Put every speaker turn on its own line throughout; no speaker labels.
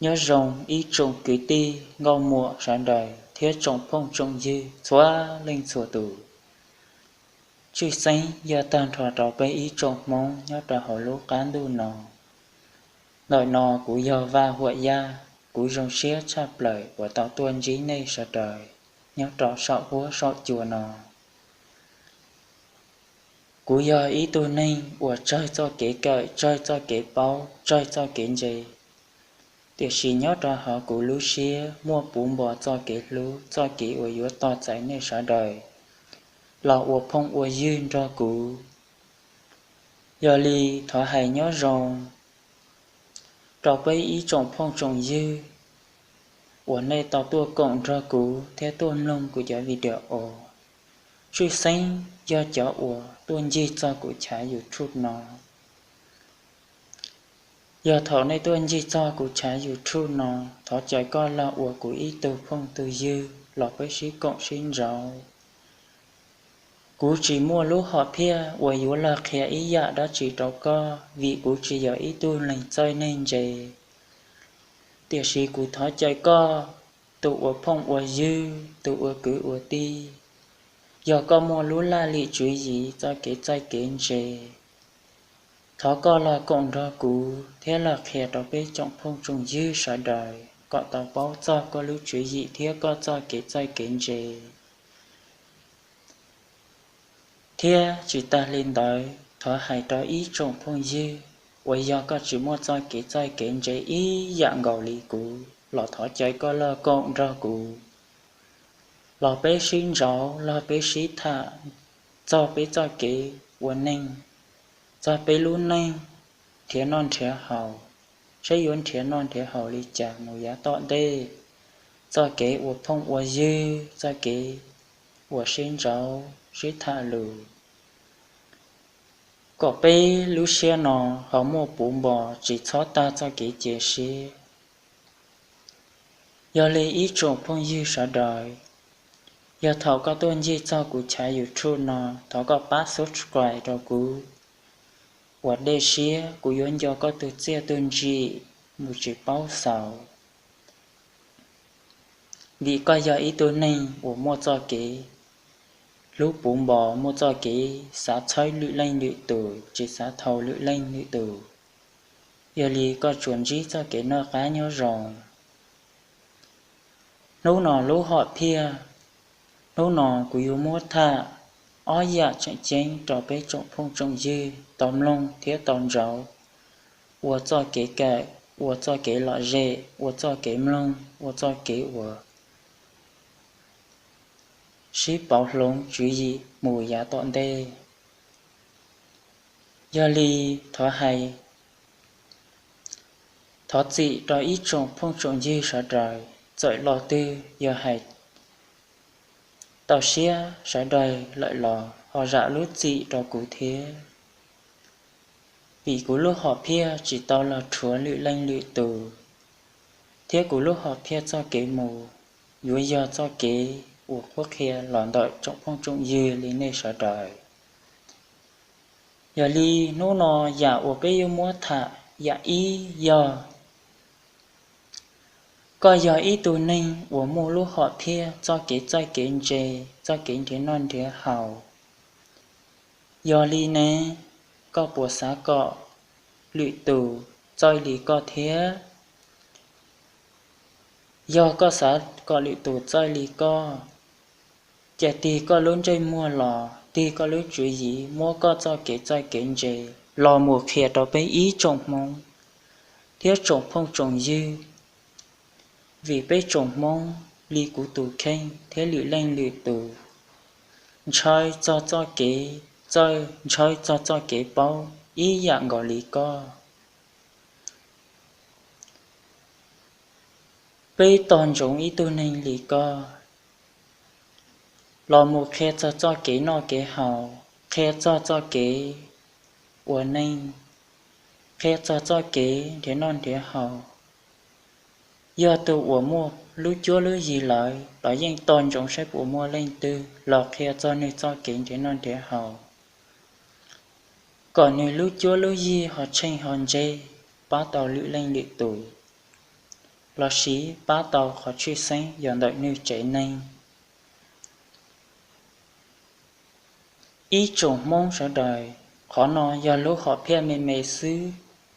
nhớ rồng ý trồng ký ti ngâu mùa sáng đời thiết trồng phong trồng dư xóa linh sủa tù chữ xanh giờ tàn thọ trọ bay ý trồng mong nhớ trọ hồ lũ cán đu nọ nội nọ của giờ va huệ gia của rồng xía chạp lời của tạo tuân dí này sợ trời nhớ trọ sọ húa sọ chùa nọ của giờ ý tôi nên của chơi cho kế cợi chơi cho kế bao chơi cho kế gì tiệt sĩ nhớ ra họ của lũ xía mua bún bò cho kế lũ cho kế ở dưới to cháy nên sợ đời là ở phong ở duyên ra cụ giờ li thọ hay nhớ rồng trò bấy ý trồng phong trồng dư ở nơi tàu tua cộng ra cụ theo tuôn lông của giờ video ồ truy xanh do chở ở tuôn dư cho cụ trả YouTube nó giờ thọ này tuân di cho của cha YouTube nó thọ chạy con là của ý từ phong từ dư lọt với sĩ cộng sinh rau cú chỉ mua lúa họ pia của yếu là khẽ ý dạ đó chỉ trâu co vì cú chỉ giờ ý tu lành chơi nên gì tiệt sĩ cú thọ chạy co tụ ở phong ở dư tụ ở cứ ở ti giờ có mua lúa la lị chú gì cho cái chơi cái gì thọ co là cộng ra cú thế là khẽ đó bé trọng phong trùng dư sợ đời có tàu báo cho có lưu chú gì thế có cho cái chơi cái gì thế chỉ ta lên đời thọ hay đó ý trọng phong dư bây giờ có chỉ mua cho cái chơi cái gì ý dạng gạo lì cú lọ thọ chơi có là cộng ra cú lọ bé sinh rau lọ bé sĩ thả cho bé cho cái quân ninh cho bé luôn ninh thiệt non thiệt hậu xây dựng thiệt non thiệt hậu lý chạc một giá tọa đê cho kế của phong của dư cho kế của sinh rau sĩ thả lù có bé lũ xe nọ họ mua bún bò chỉ cho ta cho kế chế xe giờ lấy ý trộm phong dư sợ đời giờ thảo có tuân dư cho của cha YouTube nọ thảo có bắt subscribe cho của và đây xía của yon do có từ xe tuân gì một chỉ bao sầu vì có giờ ý tôi này của mua cho cái lúc bún bò mua cho cái xã chơi lụy lên lụy tử chỉ xã thầu lụy lên lụy tử giờ li có chuẩn gì cho cái nó khá nhớ rồng lúc nọ lúc họ pia lúc nọ của yon mua thà ó dạ chạy chén trò bé trọng phong trọng dư tóm lông thiết tóm rau của cho cái kệ của cho cái lọ rễ của cho cái lông của cho cái của ship bảo lông chú gì mùi giá tọn đê giờ li thọ hay thọ chị đòi ít trọng phong trọng dư sợ trời dọi lò tư giờ hay tàu xe sẽ đời lợi lò họ dạ lút chị đó cụ thế vì cú lúc họ pia chỉ tao là chúa lụy lanh lụy tử thế cú lúc họ pia cho kế mù dưới giờ cho kế của quốc kia lòn đợi trọng phong trọng dư lý này sợ đời giờ li nô nò dạ của bé yêu múa thả dạ ý giờ có giờ ý tù ninh của mù lúc họ pia cho kế chơi kế chê cho kế thế non thế hào giờ li nè có bùa xá cọ lụy tù chơi lý có thế do có xá cọ lụy tù chơi lý có chả tì có lớn chơi mua lò tì có lớn chú gì mua có cho kế chơi kế chê lò mùa khía đó bé ý trồng mong thiết trồng phong trồng dư vì bé trồng mong lý của tù khen thế lụy lên lụy tù chơi cho kế chơi cho kế bao ý dạng gọi lý co bây toàn giống ý tôi nên lý co lò một khe cho kế nọ kế hào khe cho kế của nên khe cho kế thế non thế hào giờ tôi của mua lúc chúa lúc gì lại đó dân toàn giống sẽ của mua lên tư lò khe cho nên cho kế thế non thế hào còn nếu lúc chúa lúc gì họ tranh hòn dê bá tàu lụy lên lụy tuổi lo xí bá tàu khó truy sinh dọn đợi như chạy nên ý trùng mong sợ đời khó nó do lúc họ phe mê xứ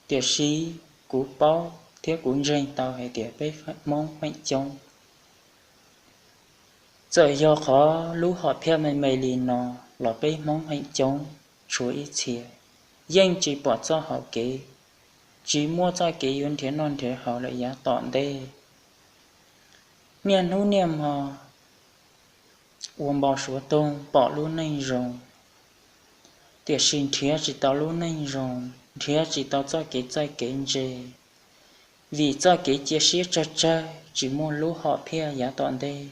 tiệt xí cú bao thiết cú rình tàu hay tiệt bế mong mạnh chống giờ do khó lúc họ phe mê lì nó lọ bế mong mạnh chống chúa ý chìa dân chỉ bỏ cho họ kế chỉ mua cho kế yun thế non thế họ lại giá tọn đê niên hữu niệm họ uống bỏ số tông bỏ luôn nên rồi tiệt sinh thiệt chỉ tao luôn nên rồi thiệt chỉ tao cho kếใจkế dê vì cho kế chia sẻ cho chơi chỉ mua lúc họ phe giá tọn đê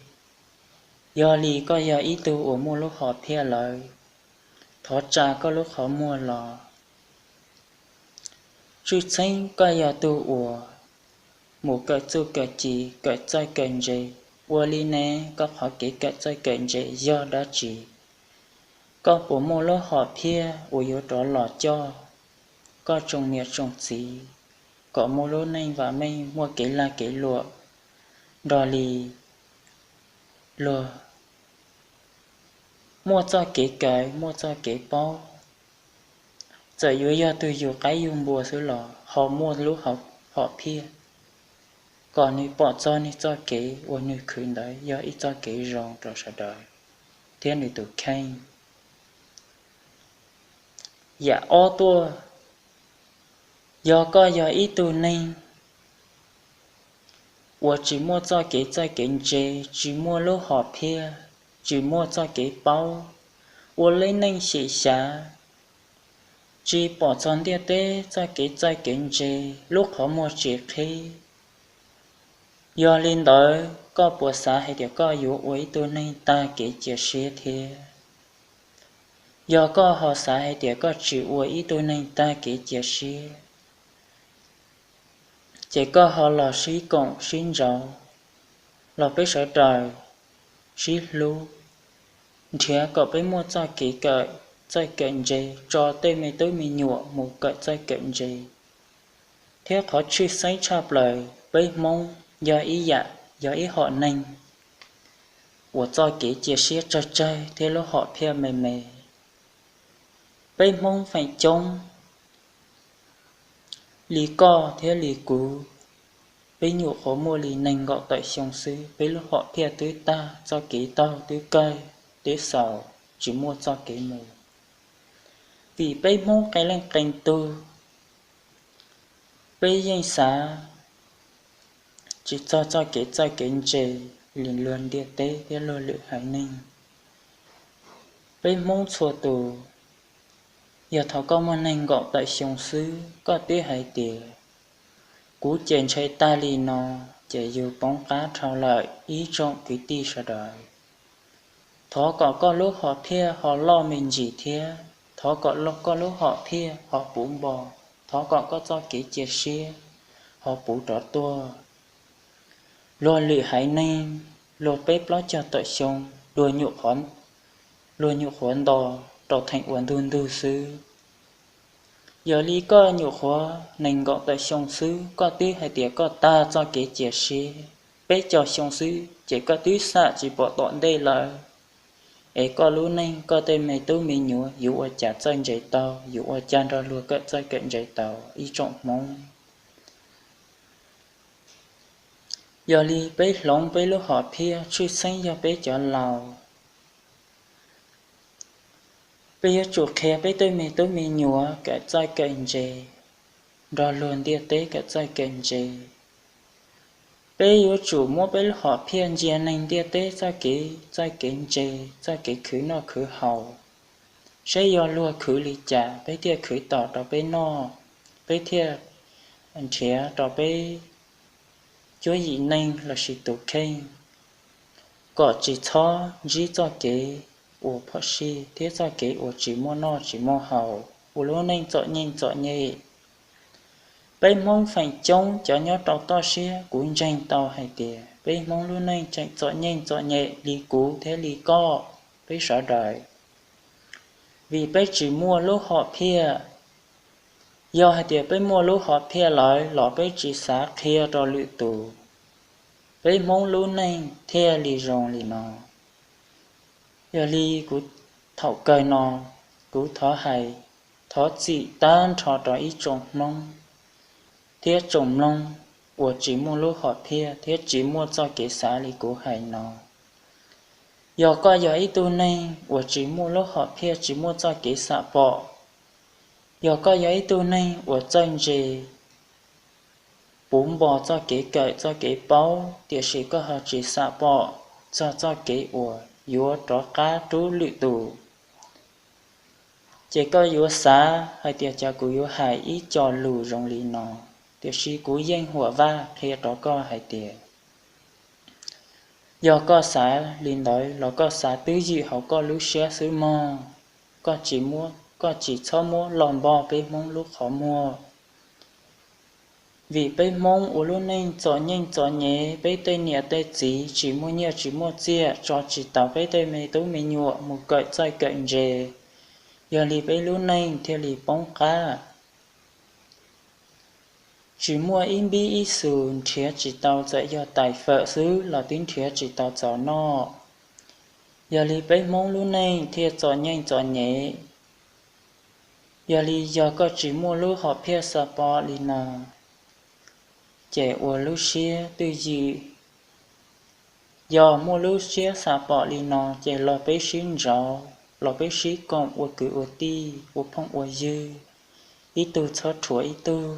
do lì có do ý tu ở mua lúc họ phe lời thọ trà có lúc họ mua lò chú sinh có do tu ở một cái tu cái chỉ cáiใจkế dê qua lì nè có họ kế cáiใจkế dê do đã chỉ có bộ mô lô họ phía ở yếu đó lọ cho có trồng miệt trồng xí có mô lô nên và mây mua kế là kế lụa đò lì lụa mua cho kế cái mua cho kế bao giờ yếu do tôi yếu cái dùng bùa xứ lọ họ mua lúc họ phía còn nếu bỏ cho nên cho kế ở nơi khuyên đấy do ít cho kế rong rồi sẽ đợi thế này tụi khen dạ ô tua do có do ý tu nên 我只摸在给在跟着，只摸路好片，只摸在给包，我来能写下，只保存点的在给在跟着，路好摸只开，要领导có bộ xã hay để có yếu uế tu nên ta kể chia sẻ thế. Do có họ xã hay để có chịu uế tu nên ta kể chia sẻ. Chỉ có họ là sĩ cộng sinh rau, là biết sở trời, sĩ lưu. Thế có biết mua cho kỹ cợi, cho cận gì, cho tên mày tối mình nhụa một cợi cho cận gì. Thế họ truy sáng chạp lời, biết mong, do ý dạ, do ý họ nên. 我做给解释这这，thế lúc họ theo mày mày. Bây mong phải chống. Lý co thế lý cú. Bây nhụ khó mua lý nành gọi tại sông sư. Bây lúc họ theo tới ta, cho kỹ tao, tới cây, tới sầu, chỉ mua cho kỹ mù. Vì bây mong cái lên cành tu. Bây danh xá. Chỉ cho kỹ chê. Liền luôn địa tế thế lô lự hải ninh. Bây mong chùa tù. Giờ thảo có môn anh gọi tại sông sư. Có tí hải tìa. Cú chèn chơi ta lì nò. Chè dù bóng cá thảo lợi. Ý trọng ký ti sở đời. Thó có lúc họ thia. Họ lo mình gì thia. Thó có lúc họ thia. Họ bún bò. Thó có cho kỹ chia sẻ. Họ bú trỏ tua. Lô lự hải ninh. Lô bếp ló cho tội sông. Lô nhụ khoản đò. Đò thành uẩn đun đu sư. Giờ lý có nhụ khóa. Nành gọi tội sông sư. Có tí hay tía có ta cho kế chia sẻ. Bếp cho sông sư. Chỉ có tí xạ chỉ bỏ tọn đây là. Ê có lũ nành có tên mày tú mình nhụ. Dụ ở chả chân dạy tàu. Dụ ở chan ra lùa cỡ chơi cận dạy tàu. Ý trọng mong. Giờ li bế lông bế lúc họ phía truy sinh do bế cho lào. Bế cho chủ khe bế tôi mì nhúa cả trái cạnh dề. Đó luôn địa tế cả trái cạnh dề. Bế cho chủ mua bế lúc họ phía dìa nành địa tế trái cạnh dề. Trái kế khứ nó khứ hầu. Sẽ do lùa khứ lý trả bế thiệt khứ tỏ đó bế no. Bế thiệt anh trẻ đó bế chúa dị nên là sự tổ kênh. Có chỉ thó dĩ cho kế ổ phó sĩ. Thế cho kế ổ chỉ mua no chỉ mua hầu. Ổ lô nên cho nhẹ. Bây mong phải chống cho nhớ tàu to xe. Cũng tranh tàu hay tìa. Bây mong lô nên chạy cho nhẹ. Lý cú thế lý co. Bây sở đời. Vì bây chỉ mua lúc họ phía. Do hai tìa bây mua lúc họ phía lại. Lọ bây chỉ xá kia cho lự tù. với mong luôn này theo lì rong lì nọ giờ lì của thọ cơi nọ của thọ hay thọ chỉ tan thọ trò ý trồng nông thiết trồng nông của chỉ mua lúc họ thia thiết chỉ mua cho cái xã lì của hay nọ giờ có giờ ý tu này của chỉ mua lúc họ thia chỉ mua cho cái xã bỏ giờ có giờ ý tu này của chân gì bún bò cho cái cậy cho cái bao tiệt sĩ có họ chỉ xã bỏ cho cái ủa yếu đó cá trú lự tù chỉ có yếu xã hay tiệt cho của yếu hại ít cho lù rong lì nọ tiệt sĩ của danh hùa va thì đó có hại tiệt do có xã liền đói là có xã tứ gì họ có lúc xé xứ mò có chỉ mua có chỉ cho mua lòn bò bên mong lúc họ mua vì bên mong u luôn nên cho nhanh cho nhẹ bên tây nhẹ tây chỉ mua nhiều chỉ mua chia cho chỉ tàu bên tây mày tú mày nhọ một cậy chơi cậy dề giờ lì bên luôn nên theo lì bóng cá chỉ mua in bi ít sườn thiệt chỉ tàu dạy do tài phở xứ là tiếng thiệt chỉ tàu cho nó giờ lì bên mong luôn nên thiệt cho nhanh cho nhẹ giờ lì giờ có chỉ mua lúc họ phía sập bò lì nào trẻ ua lúc xía tư gì giờ mua lúc xía sập bò lì nào trẻ lo bé xin rõ lo bé xí còn ua cử ua ti ua phong ua dư ít tu cho chúa ít tu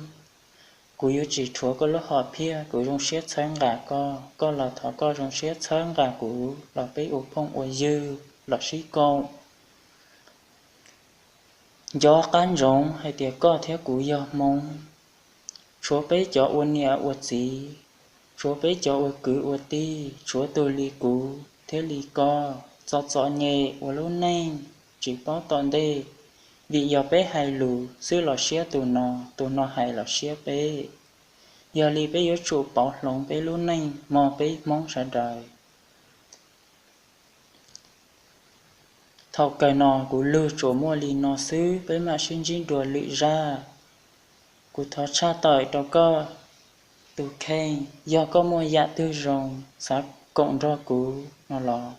cú yêu chỉ chúa có lúc họ phía cú trong xía sáng gà co là thọ co trong xía sáng gà cú lo bé ua phong ua dư lo xí con gió cán rộng hay tiệt có theo cú gió mong chúa bé cho uốn nhẹ uốn gì chúa bé cho uốn cử uốn ti chúa tôi li cú thế li co cho nhẹ uốn luôn này chỉ có toàn đây vì giờ bé hay lù xứ lò xía tụ nó hay lò xía bé giờ li bé yếu chủ bảo lòng bé luôn này mò bé mong sẽ đời thầu cài nọ của lư chỗ mua li nọ xứ bé mà xin dính đùa lụy ra của thọ cha tội đó có từ khen do có mua dạ tư rồng xã cộng ra của nó lò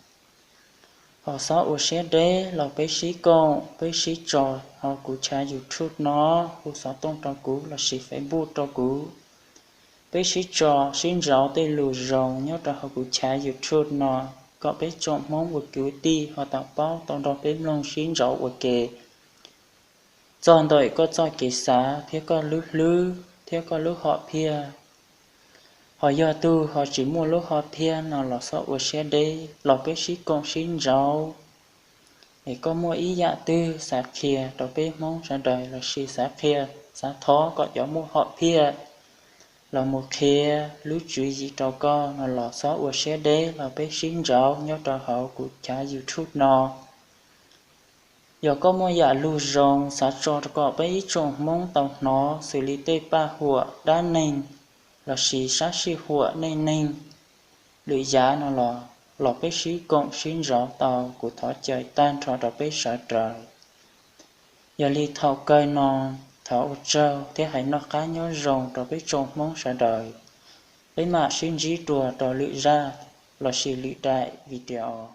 họ xã ở xe đế là bé sĩ con bé sĩ trò họ của cha YouTube nó của xã tông trò của là sĩ Facebook trò của bé sĩ trò xin rau tê lù rồng nhớ trò họ của cha YouTube nó có bé chọn món của kiểu ti họ tạo bao tông trò bé long xin rau của kề chọn đợi có cho cái xã phía có lú phía có lúc họ phía họ do tu họ chỉ mua lúc họ phía nó là sao ở xe đây lọ bé xí con xin rau để có mua ý dạ tư xã kia đó bé mong ra đời là xí xã kia xã thó có cho mua họ phía là một kia lúc chú gì cho con nó là sao ở xe đây là bé xin rau nhớ cho họ của cha YouTube nó giờ có mua giả lưu rong xã trò có bé trồng mong tàu nó xử lý tê ba hùa đa nền là xì sát xì hùa nên lưỡi giá nó là lọ bé xí cộng xin rõ tàu của thọ trời tan thọ đó bé sợ trời giờ li thọ cây nó thọ trâu thế hãy nó cá nhớ rồng đó bé trồng mong sợ đời bé mà xin dí đùa đó lưỡi ra là xì lưỡi đại video